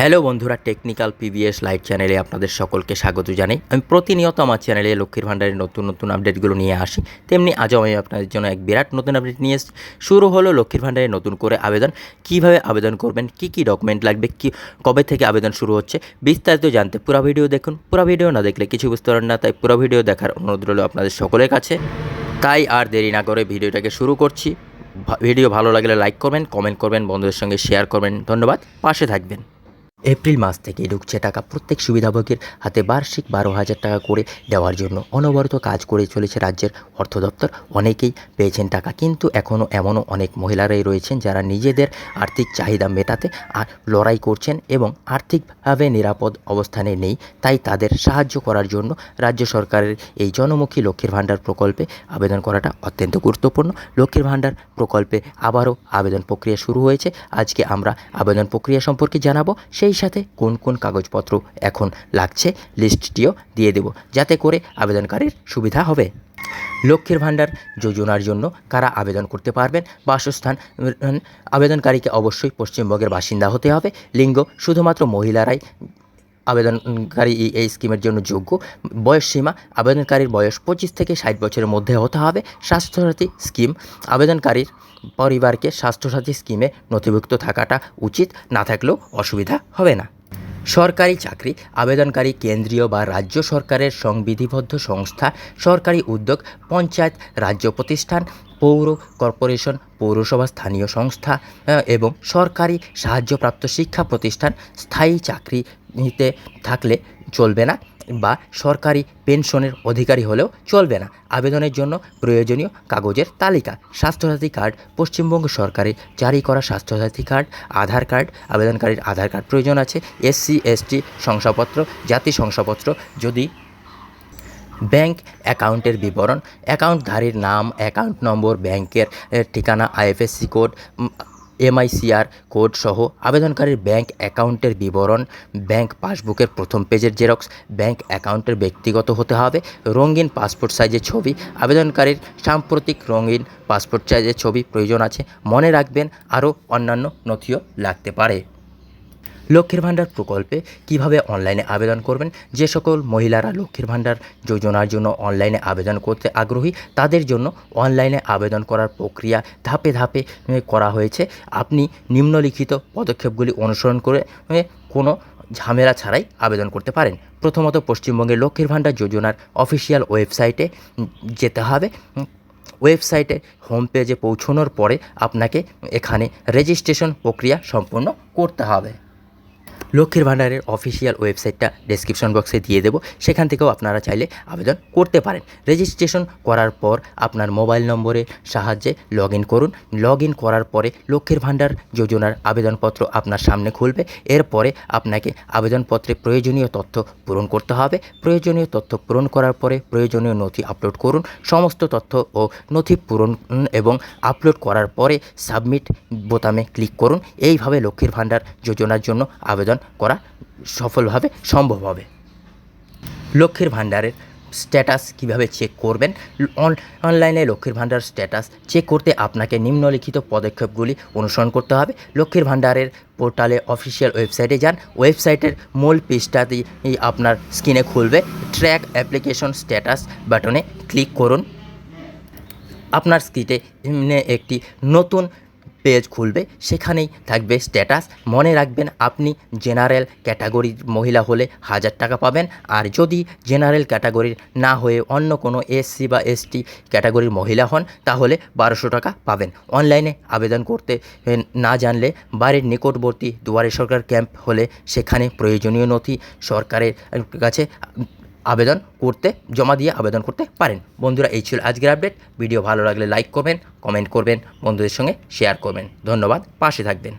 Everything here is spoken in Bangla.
হ্যালো বন্ধুরা, টেকনিক্যাল পিভিএস লাইভ চ্যানেলে আপনাদের সকলকে স্বাগত জানাই। আমি প্রতিনিয়ত আমার চ্যানেলে লক্ষ্মীর ভাণ্ডারের নতুন নতুন আপডেটগুলো নিয়ে আসি, তেমনি আজও আমি আপনাদের জন্য এক বিরাট নতুন আপডেট নিয়ে এসেছি। শুরু হলো লক্ষ্মীর ভাণ্ডারের নতুন করে আবেদন। কিভাবে আবেদন করবেন, কি কি ডকুমেন্ট লাগবে, কবে থেকে আবেদন শুরু হচ্ছে, বিস্তারিত জানতে পুরো ভিডিও দেখুন। পুরো ভিডিও না দেখলে কিছু বুঝতে পারেন না, তাই পুরো ভিডিও দেখার অনুরোধ রইল আপনাদের সকলের কাছে। তাই আর দেরি না করে ভিডিওটাকে শুরু করছি। ভিডিও ভালো লাগলে লাইক করবেন, কমেন্ট করবেন, বন্ধুদের সঙ্গে শেয়ার করবেন। ধন্যবাদ, পাশে থাকবেন। এপ্রিল মাস থেকে ঢুকছে টাকা প্রত্যেক সুবিধাভোগীর হাতে বার্ষিক 12,000 টাকা করে দেওয়ার জন্য অনবরত কাজ করে চলেছে রাজ্যের অর্থ দপ্তর। অনেকেই পেয়েছেন টাকা, কিন্তু এমনও অনেক মহিলারাই রয়েছেন যারা নিজেদের আর্থিক চাহিদা মেটাতে লড়াই করছেন এবং আর্থিকভাবে নিরাপদ অবস্থানে নেই। তাই তাদের সাহায্য করার জন্য রাজ্য সরকারের এই জনমুখী লক্ষ্মীর ভাণ্ডার প্রকল্পে আবেদন করাটা অত্যন্ত গুরুত্বপূর্ণ। লক্ষ্মীর ভাণ্ডার প্রকল্পে আবারও আবেদন প্রক্রিয়া শুরু হয়েছে। আজকে আমরা আবেদন প্রক্রিয়া সম্পর্কে জানাবো, সেই সাথে কোন কোন কাগজপত্র এখন লাগছে লিস্টটিও দিয়ে দেব, যাতে করে আবেদনকারীর সুবিধা হবে। লক্ষ্মীর ভাণ্ডার যোজনার জন্য কারা আবেদন করতে পারবেন? বাসস্থান, আবেদনকারীকে অবশ্যই পশ্চিমবঙ্গের বাসিন্দা হতে হবে। লিঙ্গ, শুধুমাত্র মহিলারাই আবেদনকারী এই স্কিমের জন্য যোগ্য। বয়স সীমা, আবেদনকারীর বয়স 25 থেকে 60 বছরের মধ্যে হতে হবে। স্বাস্থ্যসাথী স্কিম, আবেদনকারীর পরিবারকে স্বাস্থ্যসাথী স্কিমে নথিভুক্ত থাকাটা উচিত, না থাকলেও অসুবিধা হবে না। সরকারি চাকরি, আবেদনকারী কেন্দ্রীয় বা রাজ্য সরকারের সংবিধিবদ্ধ সংস্থা, সরকারি উদ্যোগ, পঞ্চায়েত, রাজ্য প্রতিষ্ঠান, পৌর কর্পোরেশন, পৌরসভা, স্থানীয় সংস্থা এবং সরকারি সাহায্যপ্রাপ্ত শিক্ষা প্রতিষ্ঠান। স্থায়ী চাকরি নিতে থাকলে চলবে না, বা সরকারি পেনশনের অধিকারী হলেও চলবে না। আবেদনের জন্য প্রয়োজনীয় কাগজের তালিকা: স্বাস্থ্যসাথী কার্ড, পশ্চিমবঙ্গ সরকারের জারি করা স্বাস্থ্যসাথী কার্ড, আধার কার্ড, আবেদনকারীর আধার কার্ড প্রয়োজন আছে, SC ST শংসাপত্র, জাতি শংসাপত্র, যদি ব্যাংক অ্যাকাউন্টের বিবরণ, অ্যাকাউন্টধারীর নাম, অ্যাকাউন্ট নম্বর, ব্যাংকের ঠিকানা, IFSC কোড, MICR কোড সহ আবেদনকারীর ব্যাংক অ্যাকাউন্টের বিবরণ, ব্যাংক পাসবুকের প্রথম পেজের জেরক্স, ব্যাংক অ্যাকাউন্টের ব্যক্তিগত হতে হবে, রঙিন পাসপোর্ট সাইজের ছবি, আবেদনকারীর সাম্প্রতিক রঙিন পাসপোর্ট সাইজের ছবি প্রয়োজন আছে। মনে রাখবেন, আরও অন্যান্য নথিও লাগতে পারে। লক্ষ্মীর ভাণ্ডার প্রকল্পে কিভাবে অনলাইনে আবেদন করবেন? যে সকল মহিলারা লক্ষ্মীর ভাণ্ডার যোজনার জন্য অনলাইনে আবেদন করতে আগ্রহী, তাদের জন্য অনলাইনে আবেদন করার প্রক্রিয়া ধাপে ধাপে করা হয়েছে। আপনি নিম্নলিখিত পদক্ষেপগুলি অনুসরণ করে কোনো ঝামেলা ছাড়াই আবেদন করতে পারেন। প্রথমত, পশ্চিমবঙ্গের লক্ষ্মীর ভাণ্ডার যোজনার অফিসিয়াল ওয়েবসাইটে যেতে হবে। ওয়েবসাইটে হোম পেজে পৌঁছানোর পরে আপনাকে এখানে রেজিস্ট্রেশন প্রক্রিয়া সম্পূর্ণ করতে হবে। লক্ষ্মীর ভাণ্ডারের অফিসিয়াল ওয়েবসাইটটা ডেসক্রিপশন বক্সে দিয়ে দেবো, সেখান থেকেও আপনারা চাইলে আবেদন করতে পারেন। রেজিস্ট্রেশন করার পর আপনার মোবাইল নম্বরের সাহায্যে লগ ইন করুন। লগ ইন করার পরে লক্ষ্মীর ভাণ্ডার যোজনার আবেদনপত্র আপনার সামনে খুলবে। এরপরে আপনাকে আবেদনপত্রে প্রয়োজনীয় তথ্য পূরণ করতে হবে। প্রয়োজনীয় তথ্য পূরণ করার পরে প্রয়োজনীয় নথি আপলোড করুন। সমস্ত তথ্য ও নথি পূরণ এবং আপলোড করার পরে সাবমিট বোতামে ক্লিক করুন। এইভাবে লক্ষ্মীর ভাণ্ডার যোজনার জন্য আবেদন করা সফলভাবে সম্ভব হবে। লক্ষ্মীর ভাণ্ডারের স্ট্যাটাস কিভাবে চেক করবেন? অনলাইনে লক্ষ্মীর ভাণ্ডার স্ট্যাটাস চেক করতে আপনাকে নিম্নলিখিত পদক্ষেপগুলি অনুসরণ করতে হবে। লক্ষ্মীর ভাণ্ডারের পোর্টালে অফিসিয়াল ওয়েবসাইটে যান। ওয়েবসাইটের মূল পেজটাতেই আপনার স্ক্রিনে খুলবে। ট্র্যাক অ্যাপ্লিকেশন স্ট্যাটাস বাটনে ক্লিক করুন। আপনার স্ক্রিনে একটি নতুন পেজ খুলবে, সেখানেই থাকবে স্ট্যাটাস। মনে রাখবেন, আপনি জেনারেল ক্যাটাগরির মহিলা হলে 1,000 টাকা পাবেন, আর যদি জেনারেল ক্যাটাগরির না হয়ে অন্য কোনো SC বা ST ক্যাটাগরির মহিলা হন, তাহলে 1,200 টাকা পাবেন। অনলাইনে আবেদন করতে না জানলে বাড়ির নিকটবর্তী দুয়ারে সরকার ক্যাম্প হলে সেখানে প্রয়োজনীয় নথি সরকারের কাছে আবেদন করতে জমা দিয়ে আবেদন করতে পারেন। বন্ধুরা, এই ছিল আজকের আপডেট। ভিডিও ভালো লাগলে লাইক করবেন, কমেন্ট করবেন, বন্ধুদের সঙ্গে শেয়ার করবেন। ধন্যবাদ, পাশে থাকবেন।